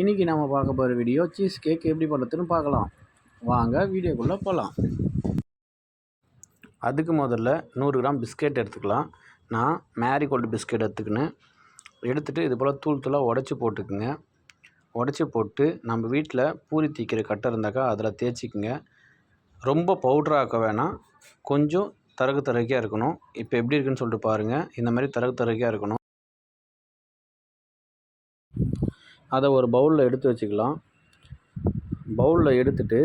இன்றைக்கி நம்ம பார்க்க போகிற வீடியோ சீஸ் கேக் எப்படி பண்ணுறதுன்னு பார்க்கலாம். வாங்க வீடியோக்குள்ளே போகலாம். அதுக்கு முதல்ல 100 கிராம் பிஸ்கெட் எடுத்துக்கலாம். நான் மேரிகோல்டு பிஸ்கெட் எடுத்துகிட்டு இது போல் தூள் தூளாக உடச்சி போட்டுக்குங்க. உடச்சி போட்டு நம்ம வீட்டில் பூரி தீக்கிற கட்டை இருந்தாக்கா அதில் தேய்ச்சிக்குங்க. ரொம்ப பவுட்ராக்க வேணாம், கொஞ்சம் தரகையாக இருக்கணும். இப்போ எப்படி இருக்குன்னு சொல்லிட்டு பாருங்கள். இந்த மாதிரி தரகையாக இருக்கணும். அதை ஒரு பவுலில் எடுத்து வச்சுக்கலாம். பவுலில் எடுத்துட்டு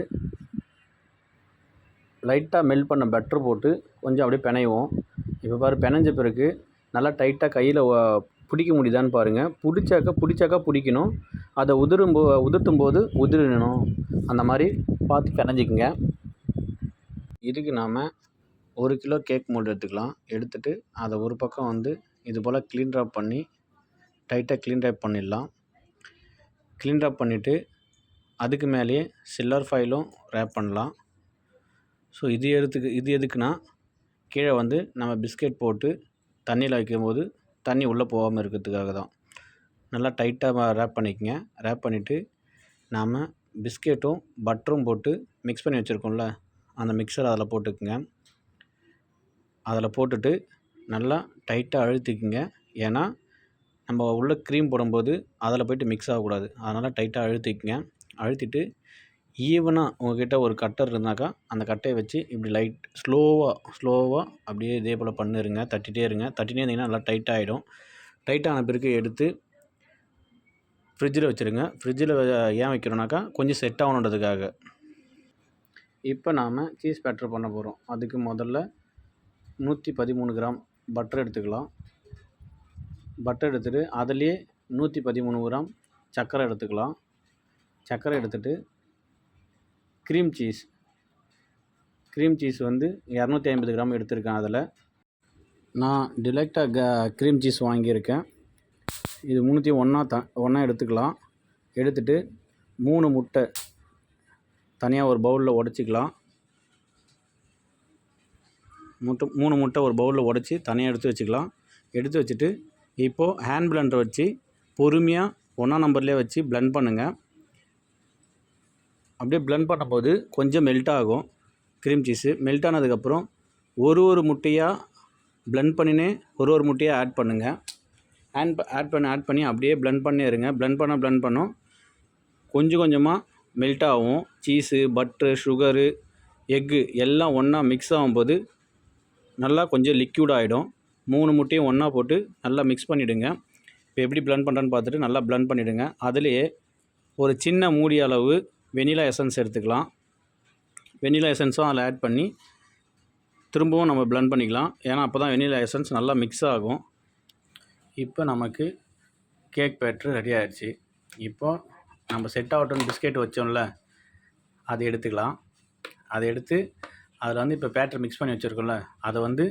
லைட்டாக மெல்ட் பண்ண பட்டர் போட்டு கொஞ்சம் அப்படியே பிணைவோம். இப்போ பாரு, பிணைஞ்ச பிறகு நல்லா டைட்டாக கையில் பிடிக்க முடியுதான்னு பாருங்கள். பிடிச்சாக்கா பிடிக்கணும். அதை உதிர்த்தும் போது உதிரணும். அந்த மாதிரி பார்த்து பிணைஞ்சிக்குங்க. இதுக்கு நாம் 1 கிலோ கேக் மோல்டு எடுத்துக்கலாம். எடுத்துகிட்டு அதை ஒரு பக்கம் இது போல் க்ளீன் ட்ராப் பண்ணி டைட்டாக க்ளீன் ட்ராப் பண்ணிடலாம். க்ளீன் ட்ராப் பண்ணிவிட்டு அதுக்கு மேலேயே சில்வர் ஃபாயிலும் ரேப் பண்ணலாம். ஸோ இது எதுக்குன்னா கீழே நம்ம பிஸ்கெட் போட்டு தண்ணியில் வைக்கும்போது தண்ணி உள்ளே போகாமல் இருக்கிறதுக்காக தான். நல்லா டைட்டாக ரேப் பண்ணிக்கங்க. ரேப் பண்ணிவிட்டு நாம் பிஸ்கெட்டும் பட்டரும் போட்டு மிக்ஸ் பண்ணி வச்சுருக்கோம்ல, அந்த மிக்சரை அதில் போட்டுக்குங்க. அதில் போட்டுட்டு நல்லா டைட்டாக அழுத்திக்குங்க. ஏன்னா நம்ம உள்ளே க்ரீம் போடும்போது அதில் போய்ட்டு மிக்ஸ் ஆகக்கூடாது. அதனால் டைட்டாக அழுத்திக்குங்க. அழுத்திட்டு ஈவனாக உங்கள்கிட்ட ஒரு கட்டர் இருந்தாக்கா அந்த கட்டையை வச்சு இப்படி ஸ்லோவாக அப்படியே இதே போல் பண்ணிருங்க. தட்டிகிட்டே இருந்தீங்கன்னா நல்லா டைட்டாக ஆகிடும். டைட்டான பிறகு எடுத்து ஃப்ரிட்ஜில் வச்சுருங்க. ஃப்ரிட்ஜில் ஏன் வைக்கிறோன்னாக்கா கொஞ்சம் செட் ஆகணுன்றதுக்காக. இப்போ நாம் சீஸ் பேட்டர் பண்ண போகிறோம். அதுக்கு முதல்ல 113 கிராம் பட்டர் எடுத்துக்கலாம். பட்டர் எடுத்துகிட்டு அதிலே 113 கிராம் சர்க்கரை எடுத்துக்கலாம். சர்க்கரை எடுத்துகிட்டு க்ரீம் சீஸ் 250 கிராம் எடுத்திருக்கேன். அதில் நான் டிலைக்டாக க்ரீம் சீஸ் வாங்கியிருக்கேன். இது 301 ஒன்றா எடுத்துக்கலாம். எடுத்துகிட்டு 3 முட்டை தனியாக ஒரு பவுலில் உடச்சிக்கலாம். 3 முட்டை ஒரு பவுலில் உடச்சி தனியாக எடுத்து வச்சுக்கலாம். எடுத்து வச்சுட்டு இப்போது ஹேண்ட் பிளெண்டரை வச்சு பொறுமையாக 1ஆம் நம்பர்லேயே வச்சு பிளெண்ட் பண்ணுங்கள். அப்படியே பிளெண்ட் பண்ணும்போது கொஞ்சம் மெல்ட் ஆகும் க்ரீம் சீஸு. மெல்ட் ஆனதுக்கப்புறம் ஒரு முட்டையாக பிளெண்ட் பண்ணினே ஒரு முட்டையாக ஆட் பண்ணுங்கள். ஆட் பண்ணி அப்படியே பிளெண்ட் பண்ணி இருங்க. பிளெண்ட் பண்ணோம் கொஞ்சம் கொஞ்சமாக மெல்ட் ஆகும். சீஸு, பட்ரு, சுகரு, எக்கு எல்லாம் ஒன்றா மிக்ஸ் ஆகும்போது நல்லா கொஞ்சம் லிக்யூட் ஆகிடும். 3 முட்டையும் ஒன்றா போட்டு நல்லா மிக்ஸ் பண்ணிவிடுங்க. இப்போ எப்படி பிளெண்ட் பண்ணுறேன்னு பார்த்துட்டு நல்லா பிளெண்ட் பண்ணிவிடுங்க. அதுலேயே ஒரு சின்ன மூடி அளவு வெனிலா எசன்ஸ் எடுத்துக்கலாம். வெனிலா எசன்ஸும் அதில் ஆட் பண்ணி திரும்பவும் நம்ம பிளெண்ட் பண்ணிக்கலாம். ஏன்னா அப்போ தான் வெனிலா எசன்ஸ் நல்லா மிக்ஸ் ஆகும். இப்போ நமக்கு கேக் பேட்டர் ரெடி ஆகிடுச்சு. இப்போது நம்ம செட் ஆகட்டும் பிஸ்கெட் வச்சோம்ல, அதை எடுத்துக்கலாம். அதை எடுத்து அதில் இப்போ பேட்டர் மிக்ஸ் பண்ணி வச்சுருக்கோம்ல, அதை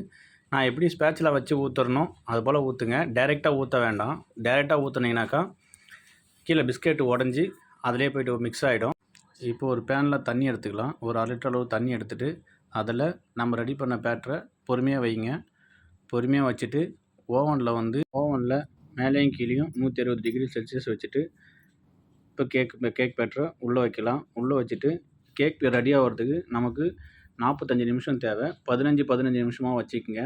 நான் எப்படி ஸ்பேட்சில் வச்சு ஊற்றுறனோ அது போல் ஊற்றுங்க. டைரெக்டாக ஊற்ற வேண்டாம். டைரெக்டாக ஊற்றுனீங்கனாக்கா கீழே பிஸ்கெட்டு உடஞ்சி அதிலே போய்ட்டு மிக்ஸ் ஆகிடும். இப்போ ஒரு பேனில் தண்ணி எடுத்துக்கலாம். ஒரு 1/2 லிட்டர் அளவு தண்ணி எடுத்துகிட்டு அதில் நம்ம ரெடி பண்ண பேட்டரை பொறுமையாக வைங்க. பொறுமையாக வச்சுட்டு ஓவனில் மேலேயும் கீழேயும் 160 டிகிரி செல்சியஸ் வச்சுட்டு இப்போ கேக் பேட்டரை உள்ளே வைக்கலாம். உள்ளே வச்சுட்டு கேக் ரெடி ஆகிறதுக்கு நமக்கு 45 நிமிஷம் தேவை. 15 நிமிஷமாக வச்சுக்கோங்க.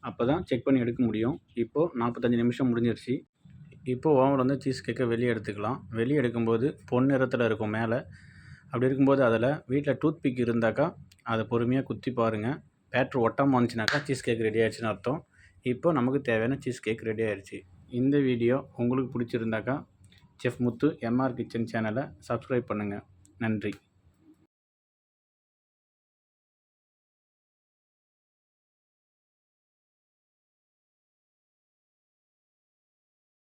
அப்போ தான் செக் பண்ணி எடுக்க முடியும். இப்போது 45 நிமிஷம் முடிஞ்சிருச்சு. இப்போது ஓவனில் சீஸ் கேக்கை வெளியே எடுத்துக்கலாம். வெளியே எடுக்கும்போது பொன் நிறத்தில் இருக்கும் மேலே. அப்படி இருக்கும்போது அதில் வீட்டில் டூத் பிக் இருந்தாக்கா அதை பொறுமையாக குத்தி பாருங்கள். பேட்டர் ஒட்டாமல் வந்துச்சுனாக்கா சீஸ் கேக் ரெடி ஆகிடுச்சின்னு அர்த்தம். இப்போ நமக்கு தேவையான சீஸ் கேக் ரெடி ஆகிடுச்சு. இந்த வீடியோ உங்களுக்கு பிடிச்சிருந்தாக்கா செஃப் முத்து MR கிச்சன் சேனலை சப்ஸ்கிரைப் பண்ணுங்கள். நன்றி.